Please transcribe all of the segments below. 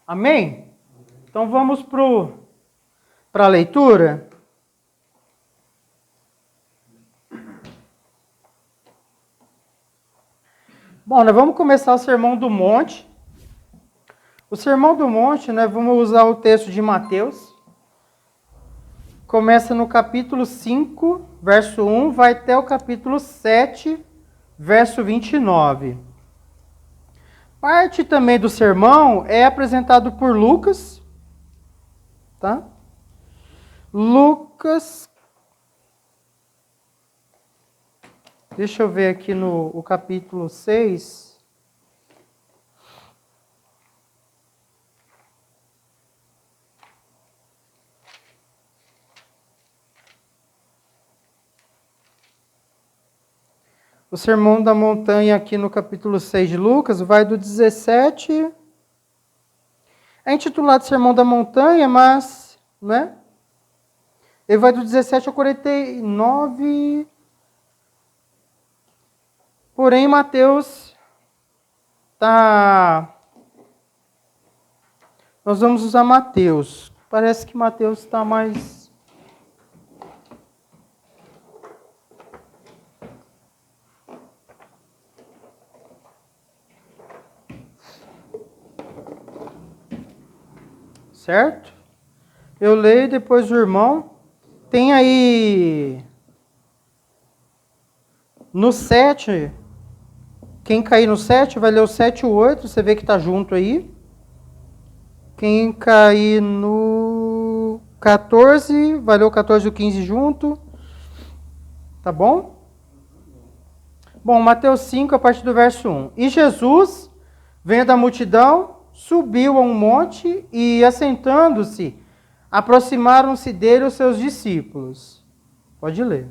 Amém? Então vamos para a leitura. Bom, nós vamos começar o Sermão do Monte. O Sermão do Monte, nós vamos usar o texto de Mateus. Começa no capítulo 5, verso 1, vai até o capítulo 7, verso 29. Parte também do sermão é apresentado por Lucas, tá? Lucas, deixa eu ver aqui no capítulo 6. O Sermão da Montanha aqui no capítulo 6 de Lucas vai do 17... É intitulado Sermão da Montanha, mas, né? Ele vai do 17 ao 49. Porém, Mateus tá... Nós vamos usar Mateus. Parece que Mateus está mais... Certo? Eu leio depois o irmão. Tem aí no 7, quem cair no 7 vai ler o 7 e o 8, você vê que está junto aí. Quem cair no 14, vai ler o 14 e o 15 junto. Tá bom? Bom, Mateus 5, a partir do verso 1. E Jesus, vendo a multidão, subiu a um monte e, assentando-se, aproximaram-se dele os seus discípulos. Pode ler.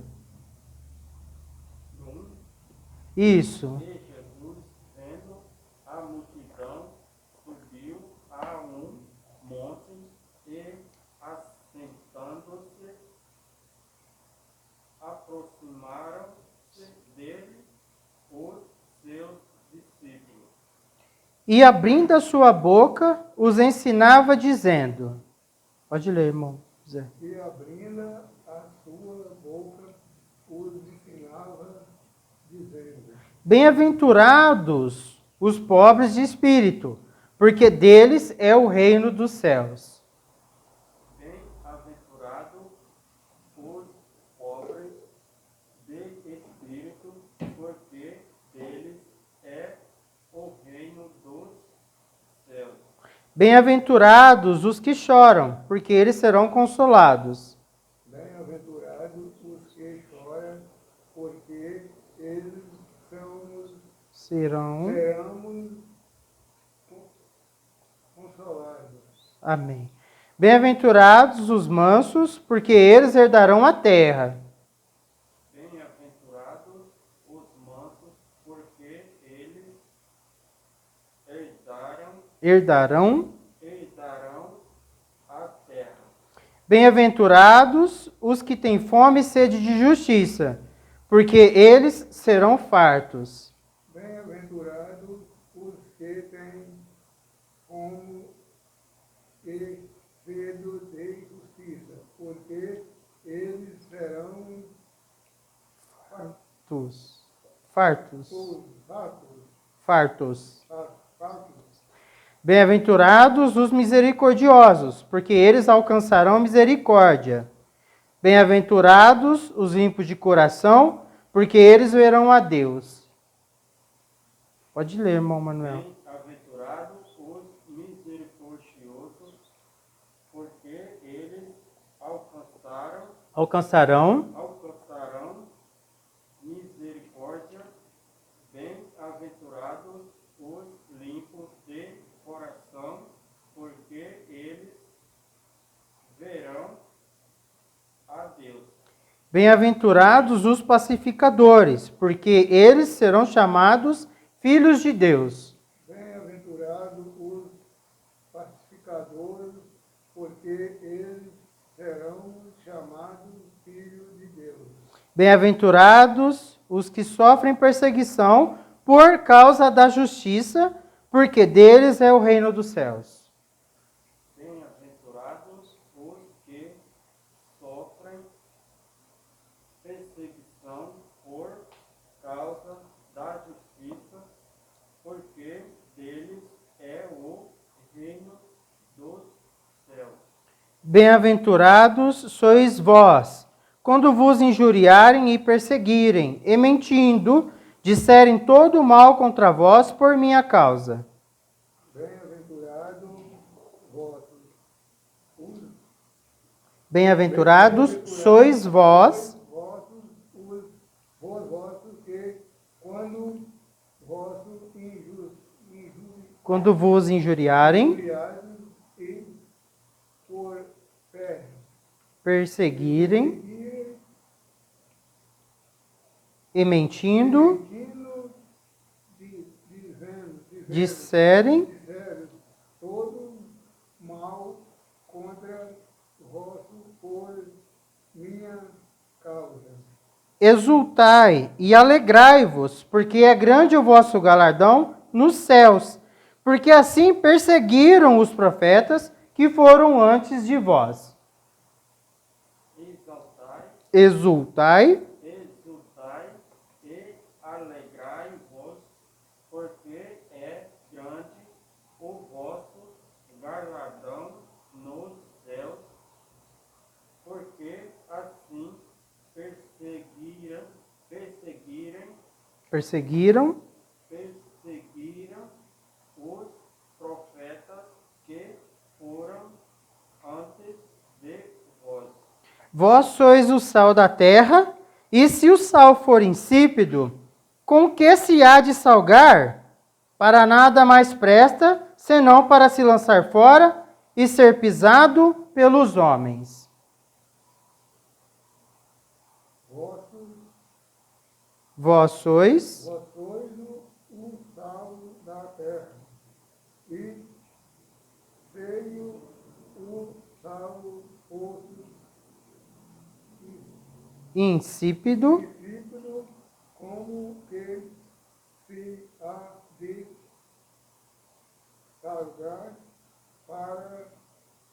Isso. E Jesus, vendo a multidão, subiu a um monte e, assentando-se, aproximaram-se dele os seus discípulos. E abrindo a sua boca, os ensinava, dizendo... Pode ler, irmão. Zé. E abrindo a sua boca, os ensinava, dizendo: Bem-aventurados os pobres de espírito, porque deles é o reino dos céus. Bem-aventurados os pobres de espírito, porque deles é o reino dos céus. Bem-aventurados os que choram, porque eles serão consolados. Bem-aventurados os que choram, porque eles Serão. serão consolados. Amém. Bem-aventurados os mansos, porque eles herdarão a terra. Bem-aventurados os mansos, porque eles herdarão a terra. Bem-aventurados os que têm fome e sede de justiça, porque eles serão fartos. Bem-aventurados os que têm fome e sede de justiça, porque eles serão Fartos. fartos. Bem-aventurados os misericordiosos, porque eles alcançarão misericórdia. Bem-aventurados os limpos de coração, porque eles verão a Deus. Pode ler, irmão Manuel. Bem-aventurados os misericordiosos, porque eles Alcançarão misericórdia. Bem-aventurados os limpos de coração, porque eles verão a Deus. Bem-aventurados os pacificadores, porque eles serão chamados filhos de Deus. Bem-aventurados os pacificadores, porque eles serão chamados filhos de Deus. Bem-aventurados os que sofrem perseguição por causa da justiça, porque deles é o reino dos céus. Bem-aventurados sois vós, quando vos injuriarem e perseguirem, e mentindo, disserem todo o mal contra vós por minha causa. Bem-aventurados sois vós, que quando vos injuriarem, e por perseguirem e mentindo, disserem todo mal contra vós por minha causa. exultai e alegrai-vos, porque é grande o vosso galardão nos céus, porque assim perseguiram os profetas que foram antes de vós. Exultai e alegrai-vos, porque é grande o vosso galardão nos céus, porque assim perseguiram os profetas que foram antes de vós. Vós sois o sal da terra, e se o sal for insípido, com que se há de salgar? Para nada mais presta, senão para se lançar fora e ser pisado pelos homens. Vós sois o sal da terra, e veio o sal fosse insípido, como que se há de salgar, para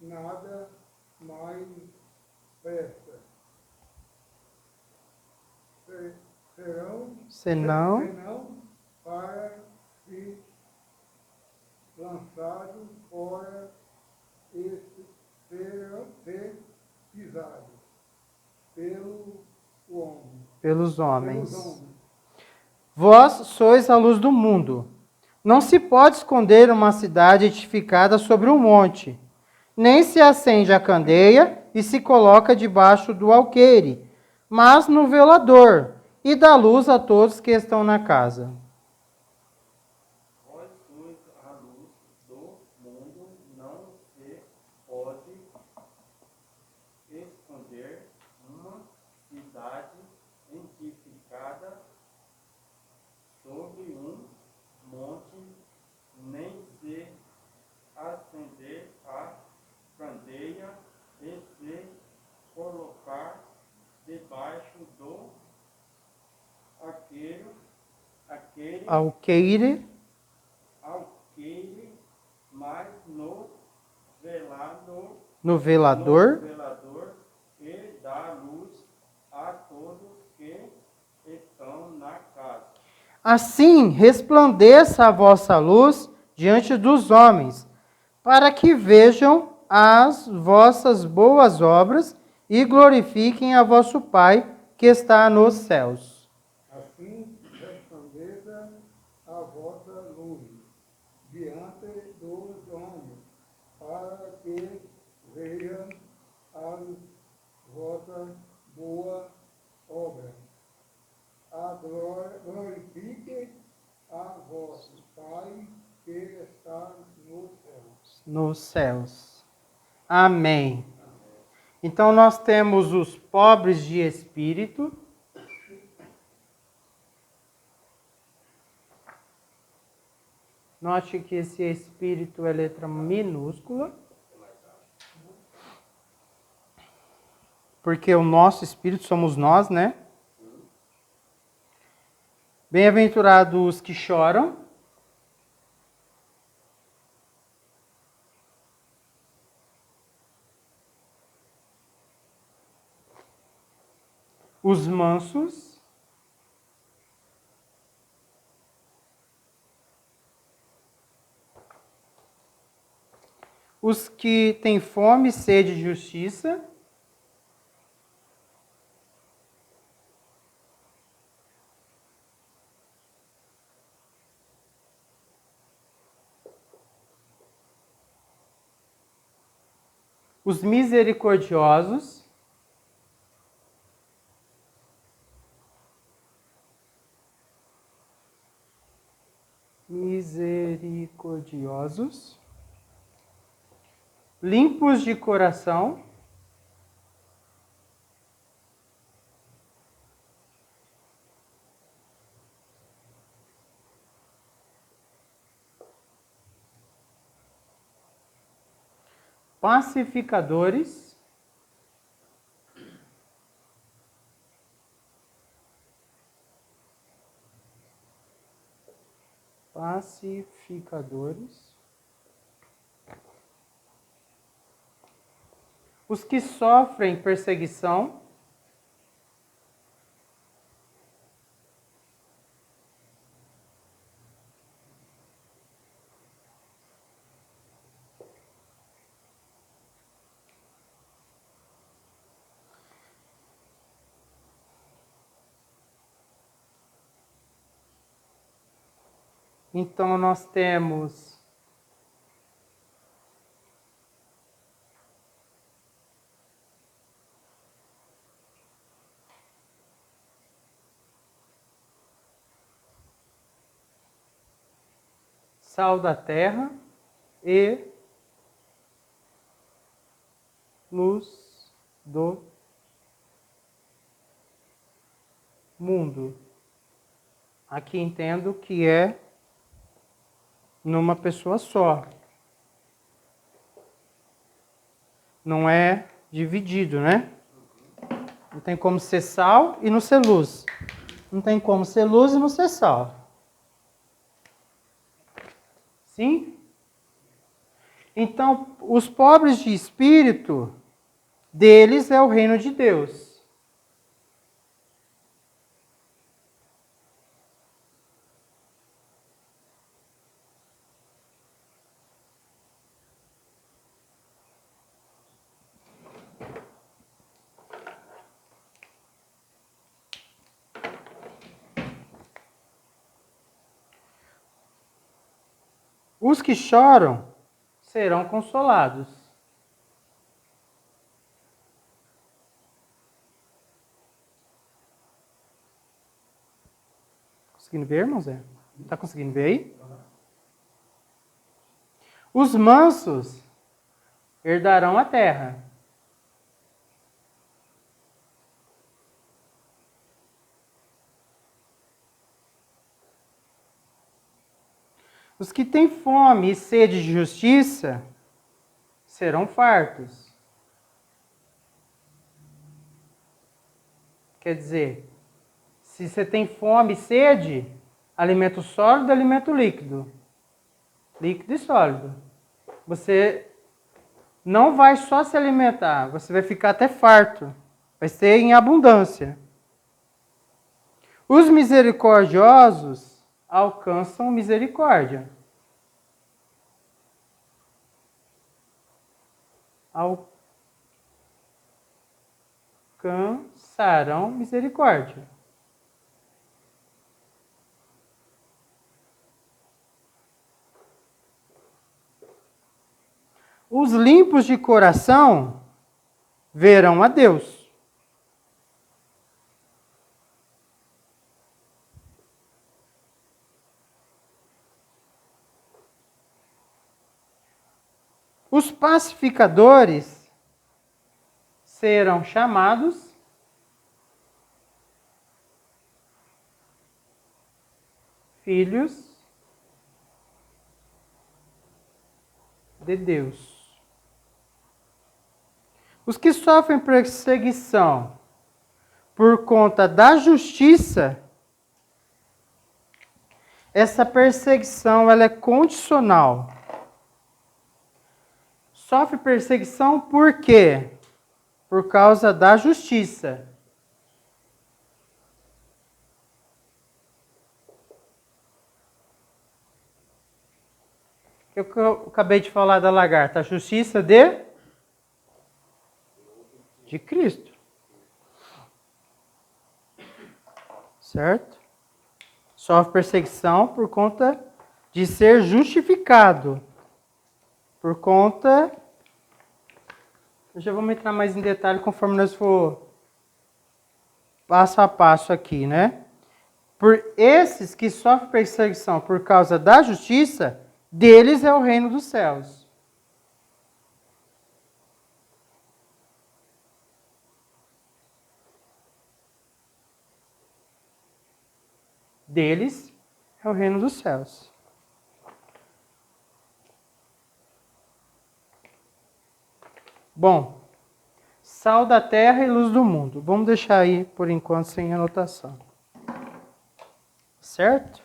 nada mais presta. Senão para se lançado fora e ser pisado pelos homens. Vós sois a luz do mundo. Não se pode esconder uma cidade edificada sobre um monte, nem se acende a candeia e se coloca debaixo do alqueire, mas no velador, e dá luz a todos que estão na casa. Vós sois a luz do mundo, não se pode esconder uma cidade edificada sobre um monte, nem se acender a candeia e se colocar debaixo do alqueire, mas no velador, e dá luz a todos que estão na casa. Assim resplandeça a vossa luz diante dos homens, para que vejam as vossas boas obras e glorifiquem a vosso Pai que está nos céus. Assim resplandeça a vossa luz diante dos homens, para que vejam as vossas boas obras. Glorifique a vosso Pai que está nos céus. Nos céus. Amém. Então nós temos os pobres de espírito. Note que esse espírito é letra minúscula. Porque o nosso espírito somos nós, né? Bem-aventurados os que choram. Os mansos. os que têm fome e sede de justiça. Os misericordiosos. Misericordiosos. Limpos de coração. Pacificadores. Pacificadores. Os que sofrem perseguição. Então, nós temos sal da terra e luz do mundo. Aqui entendo que é numa pessoa só. Não é dividido, né? Não tem como ser sal e não ser luz. Não tem como ser luz e não ser sal. Sim? Então, os pobres de espírito, deles é o reino de Deus. Os que choram serão consolados. Conseguindo ver, irmão Zé? Está conseguindo ver aí? Os mansos herdarão a terra. Os que têm fome e sede de justiça serão fartos. Quer dizer, se você tem fome e sede, alimento sólido e alimento líquido. Líquido e sólido. Você não vai só se alimentar, você vai ficar até farto. Vai ser em abundância. Os misericordiosos alcançam misericórdia. Alcançarão misericórdia. Os limpos de coração verão a Deus. Os pacificadores serão chamados filhos de Deus. Os que sofrem perseguição por conta da justiça, essa perseguição ela é condicional. Sofre perseguição por quê? Por causa da justiça. que eu acabei de falar da lagarta? A justiça de Cristo. Certo? Sofre perseguição por conta de ser justificado. Por conta... Eu já vou entrar mais em detalhe conforme nós for passo a passo aqui, né? Por esses que sofrem perseguição por causa da justiça, deles é o reino dos céus. Deles é o reino dos céus. Bom, sal da terra e luz do mundo. Vamos deixar aí, por enquanto, sem anotação. Certo?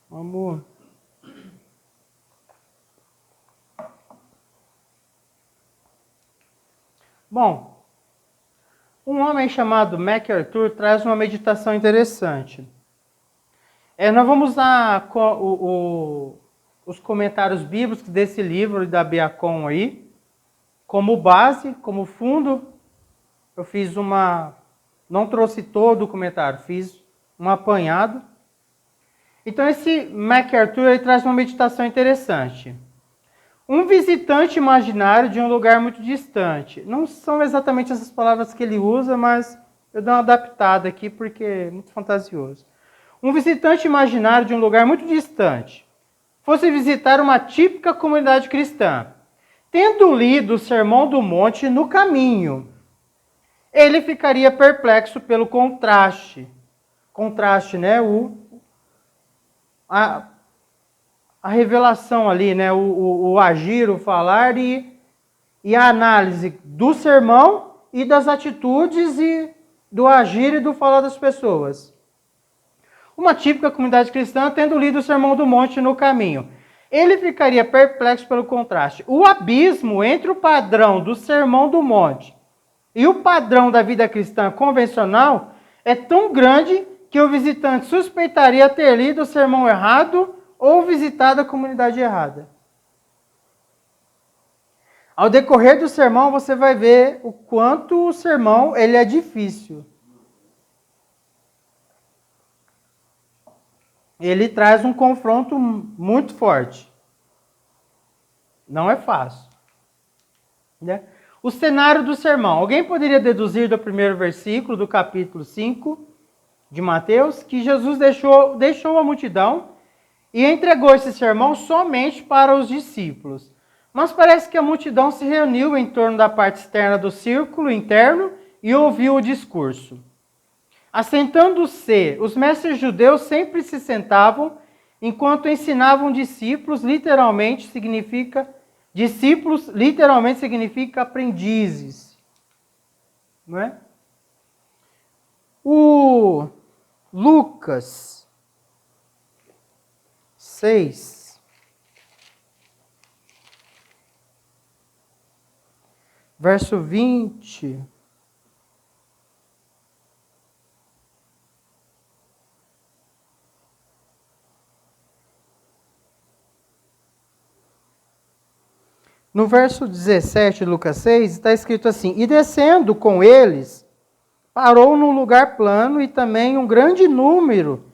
Vamos... Bom, um homem chamado MacArthur traz uma meditação interessante. Nós vamos usar os comentários bíblicos desse livro da Beacon aí, como base, como fundo. Eu fiz não trouxe todo o comentário, fiz um apanhado. Então esse MacArthur ele traz uma meditação interessante. Um visitante imaginário de um lugar muito distante. Não são exatamente essas palavras que ele usa, mas eu dou uma adaptada aqui porque é muito fantasioso. Um visitante imaginário de um lugar muito distante fosse visitar uma típica comunidade cristã. Tendo lido o Sermão do Monte no caminho, ele ficaria perplexo pelo contraste. Contraste, né? A revelação ali, né? O agir, o falar e a análise do sermão e das atitudes e do agir e do falar das pessoas. Uma típica comunidade cristã tendo lido o Sermão do Monte no caminho. Ele ficaria perplexo pelo contraste. O abismo entre o padrão do Sermão do Monte e o padrão da vida cristã convencional é tão grande que o visitante suspeitaria ter lido o sermão errado ou visitado a comunidade errada. Ao decorrer do sermão, você vai ver o quanto o sermão ele é difícil. Ele traz um confronto muito forte. Não é fácil. Né? O cenário do sermão. Alguém poderia deduzir do primeiro versículo do capítulo 5 de Mateus que Jesus deixou a multidão e entregou esse sermão somente para os discípulos. Mas parece que a multidão se reuniu em torno da parte externa do círculo interno e ouviu o discurso. Assentando-se, os mestres judeus sempre se sentavam enquanto ensinavam discípulos, literalmente significa aprendizes. Não é? O Lucas 6, verso 20. No verso 17 de Lucas 6, está escrito assim: E descendo com eles, parou num lugar plano e também um grande número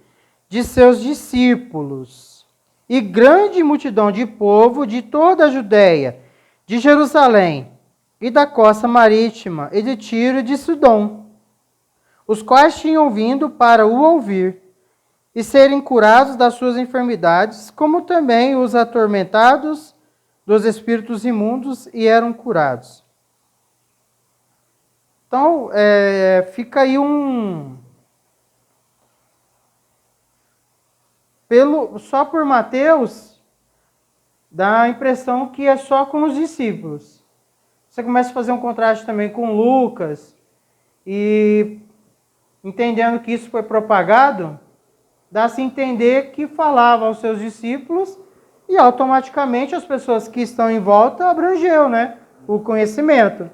de seus discípulos, e grande multidão de povo de toda a Judéia, de Jerusalém, e da costa marítima, e de Tiro e de Sidom, os quais tinham vindo para o ouvir, e serem curados das suas enfermidades, como também os atormentados dos espíritos imundos, e eram curados. Então, fica aí só por Mateus, dá a impressão que é só com os discípulos. Você começa a fazer um contraste também com Lucas, e entendendo que isso foi propagado, dá-se a entender que falava aos seus discípulos, e automaticamente as pessoas que estão em volta abrangeu, né, o conhecimento.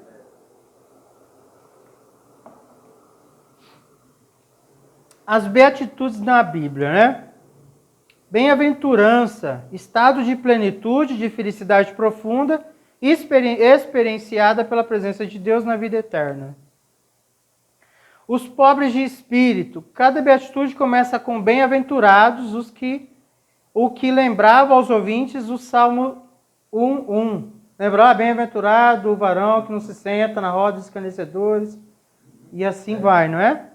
As beatitudes na Bíblia, né? Bem-aventurança, estado de plenitude, de felicidade profunda, experienciada pela presença de Deus na vida eterna. Os pobres de espírito, cada beatitude começa com bem-aventurados o que lembrava aos ouvintes o Salmo 1:1. Lembrar, bem-aventurado o varão que não se senta na roda dos escarnecedores, e assim vai, não é?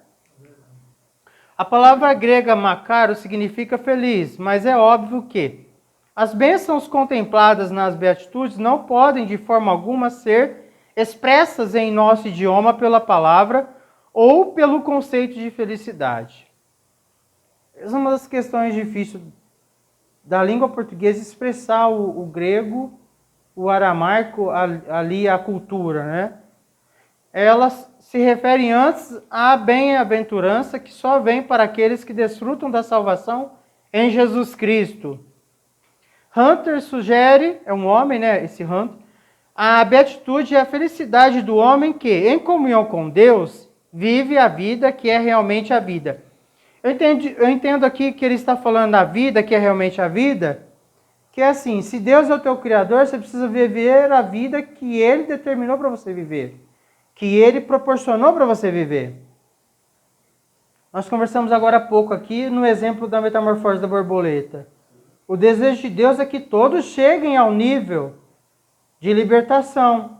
A palavra grega makaro significa feliz, mas é óbvio que as bênçãos contempladas nas beatitudes não podem de forma alguma ser expressas em nosso idioma pela palavra ou pelo conceito de felicidade. Essa é uma das questões difíceis da língua portuguesa, expressar o grego, o aramaico, ali a cultura, né? Elas se referem antes à bem-aventurança que só vem para aqueles que desfrutam da salvação em Jesus Cristo. Hunter sugere, é um homem, né? Esse Hunter, a beatitude é a felicidade do homem que, em comunhão com Deus, vive a vida que é realmente a vida. Eu entendo aqui que ele está falando da vida que é realmente a vida, que é assim, se Deus é o teu Criador, você precisa viver a vida que Ele determinou para você viver, que Ele proporcionou para você viver. Nós conversamos agora há pouco aqui no exemplo da metamorfose da borboleta. O desejo de Deus é que todos cheguem ao nível de libertação,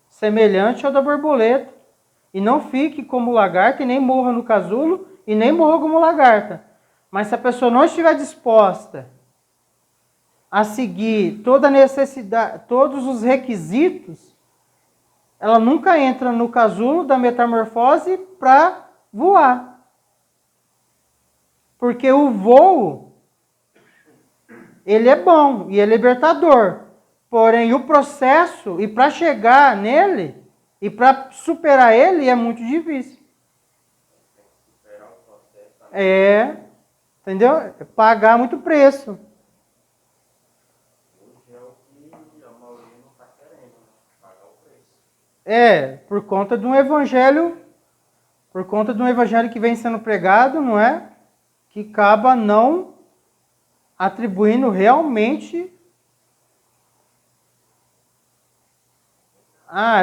semelhante ao da borboleta, e não fique como lagarta e nem morra no casulo e nem morra como lagarta. Mas se a pessoa não estiver disposta a seguir toda a necessidade, todos os requisitos, ela nunca entra no casulo da metamorfose para voar. Porque o voo, ele é bom e é libertador. Porém, o processo, e para chegar nele, e para superar ele, é muito difícil. Entendeu? É pagar muito preço. Hoje é o que a maioria não está querendo, né? Pagar o preço. Por conta de um evangelho que vem sendo pregado, não é? Que acaba não atribuindo realmente.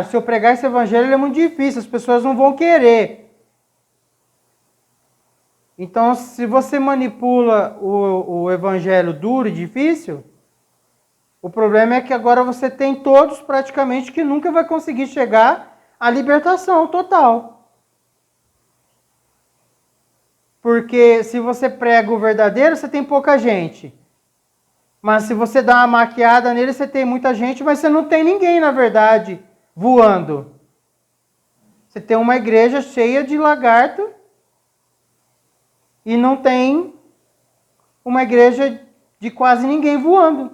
Se eu pregar esse evangelho, ele é muito difícil, as pessoas não vão querer. Então, se você manipula o evangelho duro e difícil, o problema é que agora você tem todos praticamente que nunca vai conseguir chegar à libertação total. Porque se você prega o verdadeiro, você tem pouca gente. Mas se você dá uma maquiada nele, você tem muita gente, mas você não tem ninguém, na verdade, voando. Você tem uma igreja cheia de lagarto e não tem uma igreja de quase ninguém voando.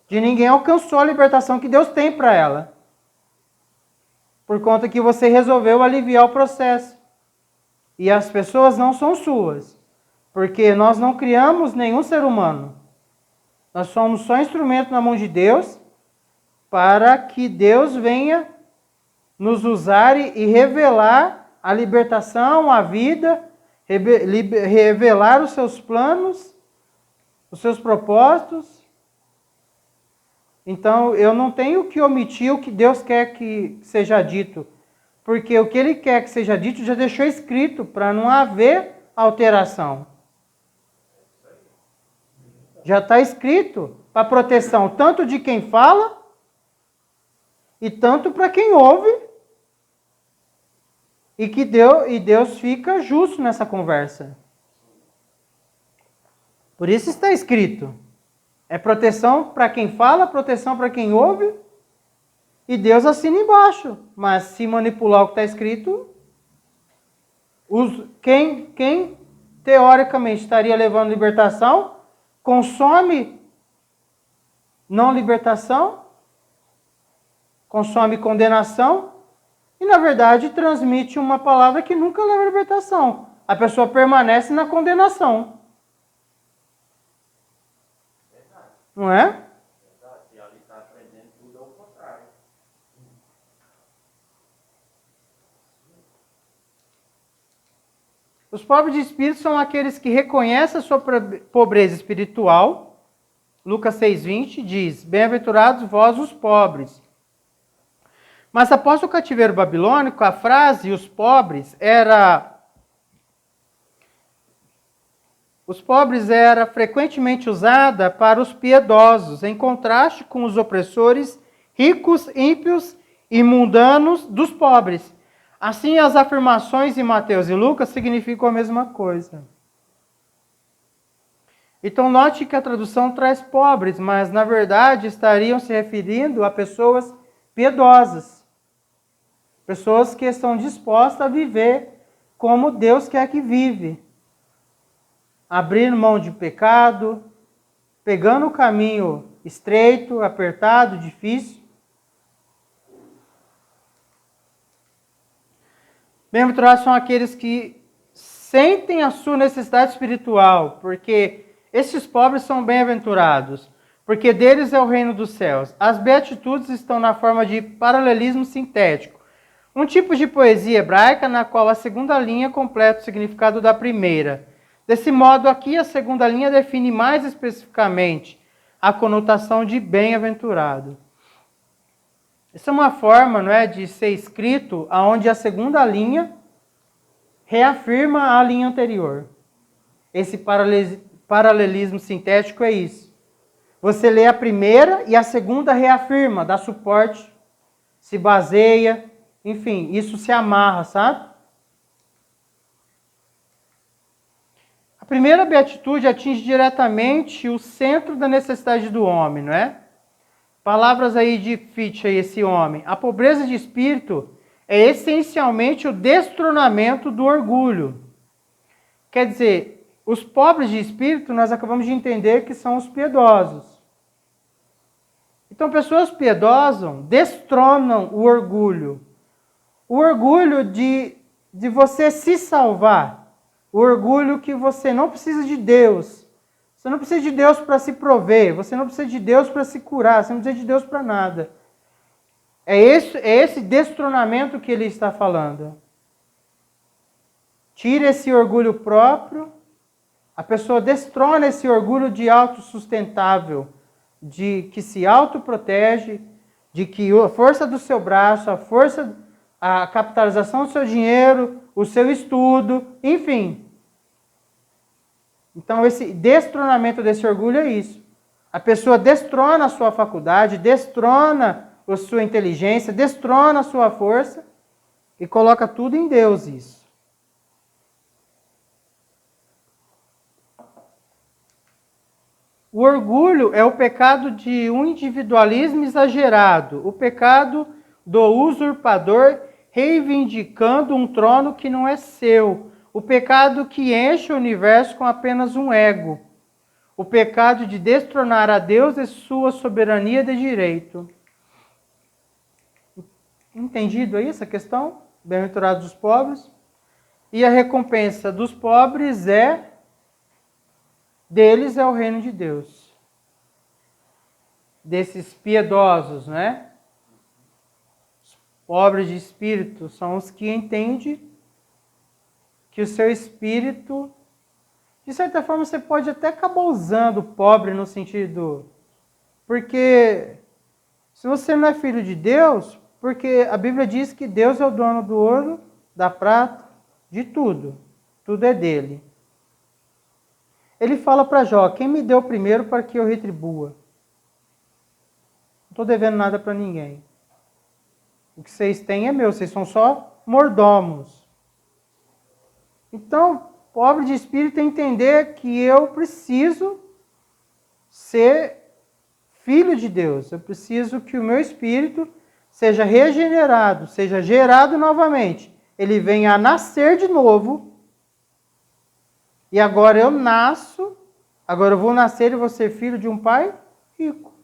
De ninguém alcançou a libertação que Deus tem para ela. Por conta que você resolveu aliviar o processo. E as pessoas não são suas. Porque nós não criamos nenhum ser humano. Nós somos só instrumento na mão de Deus para que Deus venha nos usar e revelar a libertação, a vida, revelar os seus planos, os seus propósitos. Então, eu não tenho que omitir o que Deus quer que seja dito, porque o que Ele quer que seja dito já deixou escrito, para não haver alteração. Já está escrito para proteção tanto de quem fala e tanto para quem ouve. E Deus fica justo nessa conversa. Por isso está escrito. É proteção para quem fala, proteção para quem ouve, e Deus assina embaixo. Mas se manipular o que está escrito, quem teoricamente estaria levando libertação, consome não libertação, consome condenação, e na verdade transmite uma palavra que nunca leva à libertação. A pessoa permanece na condenação. Verdade. Não é? Verdade. E ali está aprendendo tudo ao contrário. Os pobres de espírito são aqueles que reconhecem a sua pobreza espiritual. Lucas 6,20 diz: bem-aventurados vós os pobres. Mas após o cativeiro babilônico, a frase os pobres era frequentemente usada para os piedosos, em contraste com os opressores, ricos, ímpios e mundanos dos pobres. Assim, as afirmações em Mateus e Lucas significam a mesma coisa. Então, note que a tradução traz pobres, mas, na verdade, estariam se referindo a pessoas piedosas. Pessoas que estão dispostas a viver como Deus quer que vive. Abrir mão de pecado, pegando o caminho estreito, apertado, difícil. Bem-aventurados são aqueles que sentem a sua necessidade espiritual, porque esses pobres são bem-aventurados, porque deles é o reino dos céus. As beatitudes estão na forma de paralelismo sintético, um tipo de poesia hebraica na qual a segunda linha completa o significado da primeira. Desse modo, aqui a segunda linha define mais especificamente a conotação de bem-aventurado. Essa é uma forma, não é, de ser escrito onde a segunda linha reafirma a linha anterior. Esse paralelismo sintético é isso. Você lê a primeira e a segunda reafirma, dá suporte, se baseia, enfim, isso se amarra, sabe? A primeira beatitude atinge diretamente o centro da necessidade do homem, não é? Palavras aí de Fichte, esse homem. A pobreza de espírito é essencialmente o destronamento do orgulho. Quer dizer, os pobres de espírito, nós acabamos de entender que são os piedosos. Então, pessoas piedosas destronam o orgulho. O orgulho de você se salvar. O orgulho que você não precisa de Deus. Você não precisa de Deus para se prover. Você não precisa de Deus para se curar. Você não precisa de Deus para nada. É esse destronamento que ele está falando. Tira esse orgulho próprio. A pessoa destrona esse orgulho de autossustentável, de que se autoprotege, de que a força do seu braço, a capitalização do seu dinheiro, o seu estudo, enfim. Então, esse destronamento desse orgulho é isso. A pessoa destrona a sua faculdade, destrona a sua inteligência, destrona a sua força e coloca tudo em Deus isso. O orgulho é o pecado de um individualismo exagerado, o pecado do usurpador reivindicando um trono que não é seu, o pecado que enche o universo com apenas um ego, o pecado de destronar a Deus e sua soberania de direito. Entendido aí essa questão? Bem-aventurados os pobres. E a recompensa dos pobres deles é o reino de Deus. Desses piedosos, né? Os pobres de espírito são os que entendem que o seu espírito, de certa forma, você pode até acabar usando pobre no sentido... Porque se você não é filho de Deus, porque a Bíblia diz que Deus é o dono do ouro, da prata, de tudo. Tudo é dele. Ele fala para Jó, quem me deu primeiro para que eu retribua? Não estou devendo nada para ninguém. O que vocês têm é meu, vocês são só mordomos. Então, pobre de espírito é entender que eu preciso ser filho de Deus. Eu preciso que o meu espírito seja regenerado, seja gerado novamente. Ele venha a nascer de novo. E agora eu nasço, agora eu vou nascer e vou ser filho de um pai rico.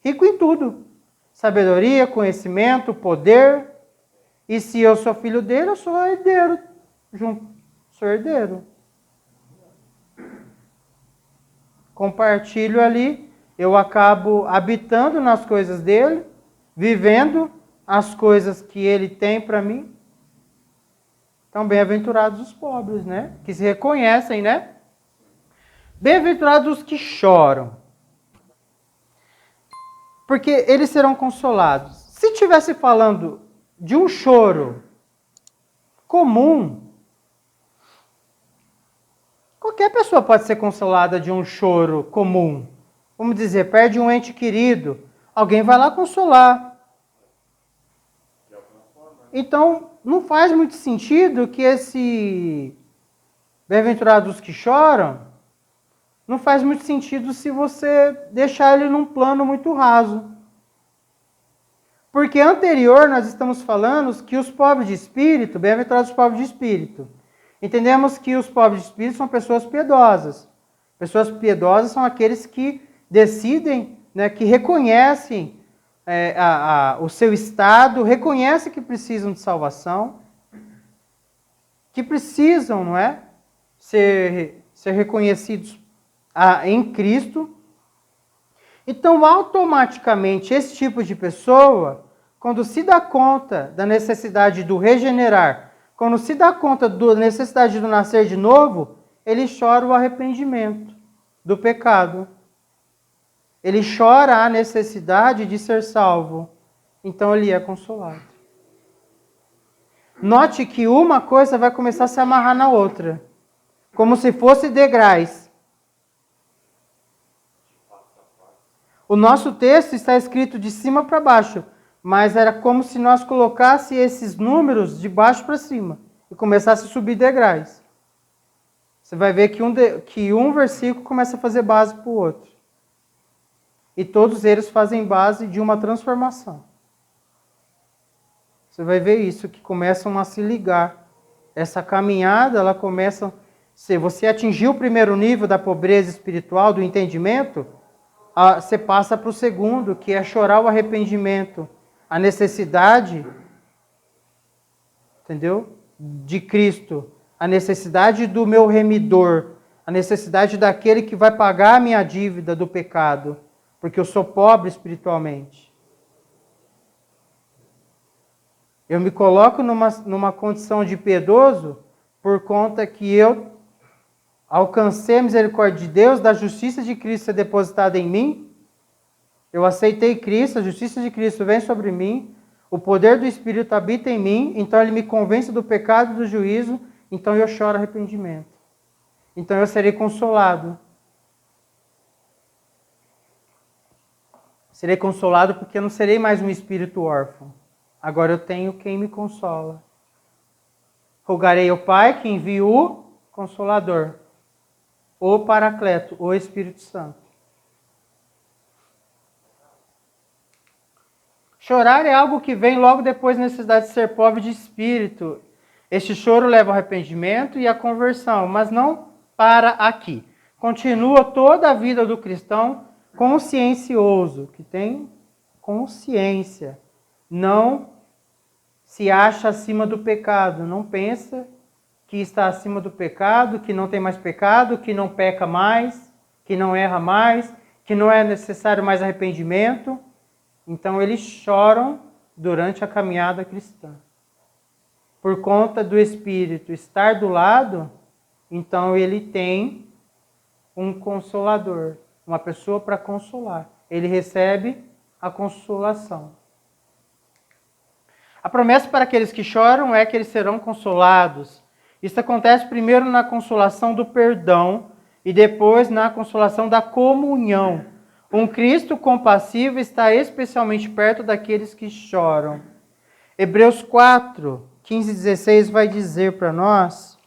Rico em tudo. Sabedoria, conhecimento, poder. E se eu sou filho dele, eu sou herdeiro. Sou herdeiro. Compartilho ali, eu acabo habitando nas coisas dele, vivendo as coisas que ele tem para mim. Então, bem-aventurados os pobres, né? Que se reconhecem, né? Bem-aventurados os que choram, porque eles serão consolados. Se estivesse falando de um choro comum, qualquer pessoa pode ser consolada de um choro comum. Vamos dizer, perde um ente querido, alguém vai lá consolar. Então, não faz muito sentido que esse bem-aventurados que choram, não faz muito sentido se você deixar ele num plano muito raso. Porque anterior nós estamos falando que os pobres de espírito, bem-aventurados os pobres de espírito, entendemos que os pobres de espírito são pessoas piedosas. Pessoas piedosas são aqueles que decidem, né, que reconhecem o seu estado, reconhecem que precisam de salvação, que precisam, não é, ser reconhecidos em Cristo. Então, automaticamente, esse tipo de pessoa, quando se dá conta da necessidade do regenerar, quando se dá conta da necessidade do nascer de novo, ele chora o arrependimento do pecado. Ele chora a necessidade de ser salvo. Então, ele é consolado. Note que uma coisa vai começar a se amarrar na outra, como se fosse degraus. O nosso texto está escrito de cima para baixo, mas era como se nós colocássemos esses números de baixo para cima e começasse a subir degraus. Você vai ver que um versículo começa a fazer base para o outro. E todos eles fazem base de uma transformação. Você vai ver isso, que começam a se ligar. Essa caminhada, ela começa... Se você atingiu o primeiro nível da pobreza espiritual, do entendimento, você passa para o segundo, que é chorar o arrependimento, a necessidade, entendeu? De Cristo, a necessidade do meu remidor, a necessidade daquele que vai pagar a minha dívida do pecado, porque eu sou pobre espiritualmente. Eu me coloco numa condição de piedoso por conta que eu alcancei a misericórdia de Deus, da justiça de Cristo ser depositada em mim. Eu aceitei Cristo, a justiça de Cristo vem sobre mim, o poder do Espírito habita em mim, então ele me convence do pecado e do juízo, então eu choro arrependimento. Então eu serei consolado. Serei consolado porque eu não serei mais um espírito órfão. Agora eu tenho quem me consola. Rogarei ao Pai que envie o Consolador, o Paracleto, o Espírito Santo. Chorar é algo que vem logo depois da necessidade de ser pobre de espírito. Este choro leva ao arrependimento e à conversão, mas não para aqui. Continua toda a vida do cristão consciencioso, que tem consciência. Não se acha acima do pecado, não pensa que está acima do pecado, que não tem mais pecado, que não peca mais, que não erra mais, que não é necessário mais arrependimento. Então eles choram durante a caminhada cristã. Por conta do Espírito estar do lado, então ele tem um consolador, uma pessoa para consolar. Ele recebe a consolação. A promessa para aqueles que choram é que eles serão consolados. Isso acontece primeiro na consolação do perdão e depois na consolação da comunhão. Um Cristo compassivo está especialmente perto daqueles que choram. Hebreus 4, 15 e 16 vai dizer para nós: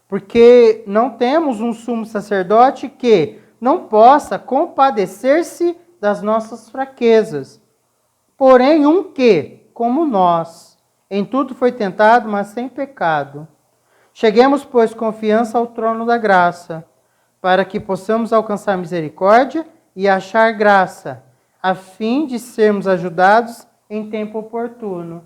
porque não temos um sumo sacerdote que não possa compadecer-se das nossas fraquezas, porém um que, como nós, em tudo foi tentado, mas sem pecado. Cheguemos, pois, confiança ao trono da graça, para que possamos alcançar misericórdia e achar graça, a fim de sermos ajudados em tempo oportuno.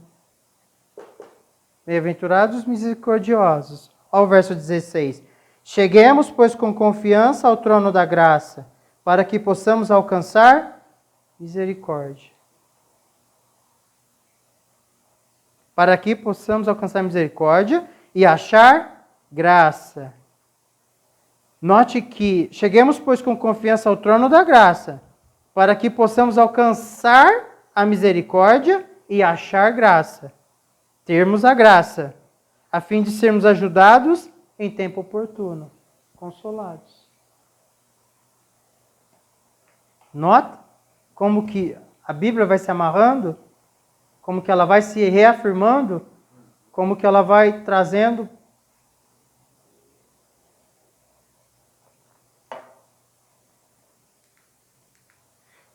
Bem-aventurados misericordiosos. Ao verso 16. Cheguemos, pois, com confiança ao trono da graça, para que possamos alcançar misericórdia. Para que possamos alcançar misericórdia e achar graça. Note que cheguemos, pois, com confiança ao trono da graça, para que possamos alcançar a misericórdia e achar graça. Termos a graça, a fim de sermos ajudados em tempo oportuno, consolados. Nota como que a Bíblia vai se amarrando, como que ela vai se reafirmando, como que ela vai trazendo.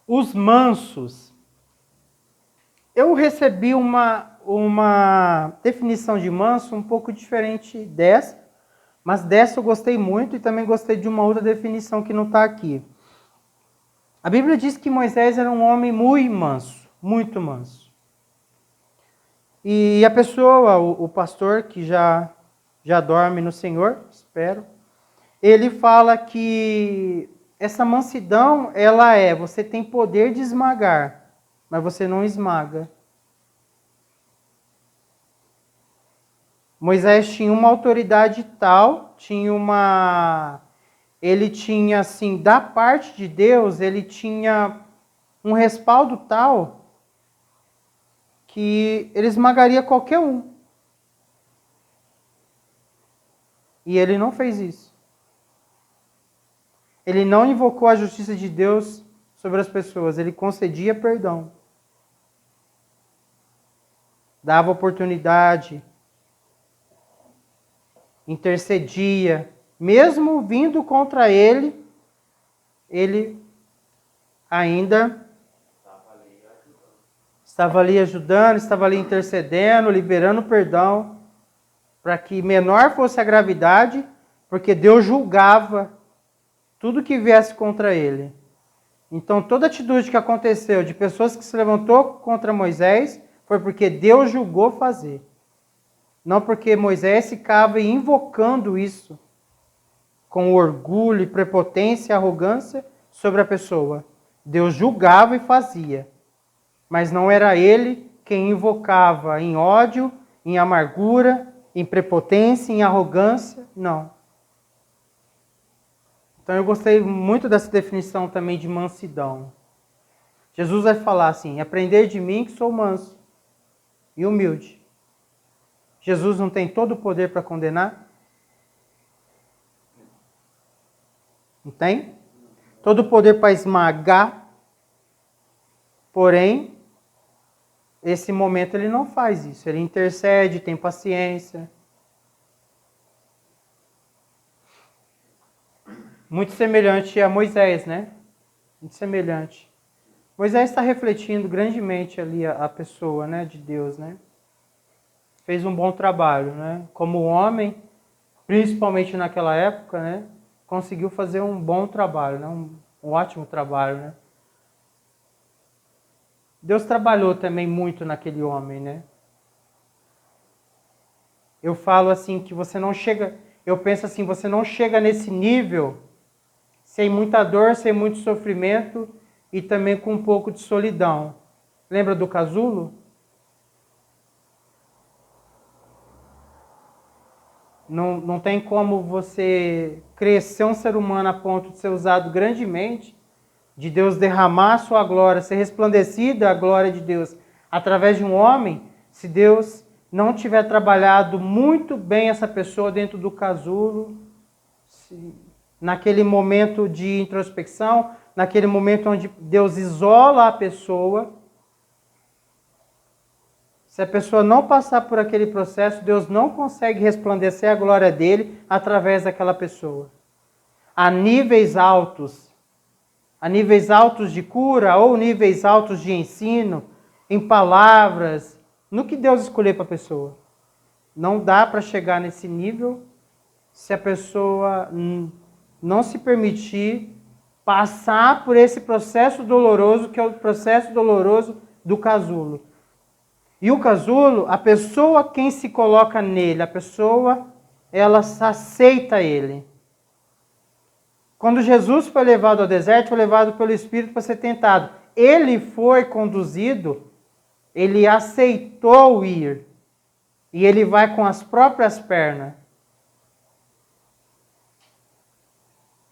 Os mansos. Eu recebi uma definição de manso um pouco diferente dessa, mas dessa eu gostei muito e também gostei de uma outra definição que não está aqui. A Bíblia diz que Moisés era um homem muito manso, muito manso. E a pessoa, o pastor que já dorme no Senhor, espero, ele fala que essa mansidão, ela você tem poder de esmagar, mas você não esmaga. Moisés tinha uma autoridade tal, ele tinha assim, da parte de Deus, ele tinha um respaldo tal que ele esmagaria qualquer um. E ele não fez isso. Ele não invocou a justiça de Deus sobre as pessoas, ele concedia perdão. Dava oportunidade, intercedia, mesmo vindo contra ele, ele ainda estava ali ajudando, estava ali intercedendo, liberando perdão, para que menor fosse a gravidade, porque Deus julgava tudo que viesse contra ele. Então, toda atitude que aconteceu de pessoas que se levantou contra Moisés foi porque Deus julgou fazer. Não porque Moisés ficava invocando isso com orgulho, prepotência e arrogância sobre a pessoa. Deus julgava e fazia. Mas não era ele quem invocava em ódio, em amargura, em prepotência, em arrogância. Não. Então eu gostei muito dessa definição também de mansidão. Jesus vai falar assim: aprender de mim que sou manso e humilde. Jesus não tem todo o poder para condenar? Não tem? Todo o poder para esmagar. Porém, esse momento ele não faz isso. Ele intercede, tem paciência. Muito semelhante a Moisés, né? Muito semelhante. Moisés está refletindo grandemente ali a pessoa, né, de Deus, né? Fez um bom trabalho, né? Como homem, principalmente naquela época, né? Conseguiu fazer um bom trabalho, né? Um ótimo trabalho, né? Deus trabalhou também muito naquele homem, né? Eu falo assim que você não chega, eu penso assim, você não chega nesse nível sem muita dor, sem muito sofrimento e também com um pouco de solidão. Lembra do casulo? Não tem como você crescer um ser humano a ponto de ser usado grandemente, de Deus derramar a sua glória, ser resplandecida a glória de Deus através de um homem, se Deus não tiver trabalhado muito bem essa pessoa dentro do casulo, naquele momento de introspecção, naquele momento onde Deus isola a pessoa. Se a pessoa não passar por aquele processo, Deus não consegue resplandecer a glória dele através daquela pessoa. A níveis altos de cura ou níveis altos de ensino, em palavras, no que Deus escolher para a pessoa. Não dá para chegar nesse nível se a pessoa não se permitir passar por esse processo doloroso, que é o processo doloroso do casulo. E o casulo, a pessoa quem se coloca nele, a pessoa, ela aceita ele. Quando Jesus foi levado ao deserto, foi levado pelo Espírito para ser tentado. ele foi conduzido, ele aceitou ir. E ele vai com as próprias pernas.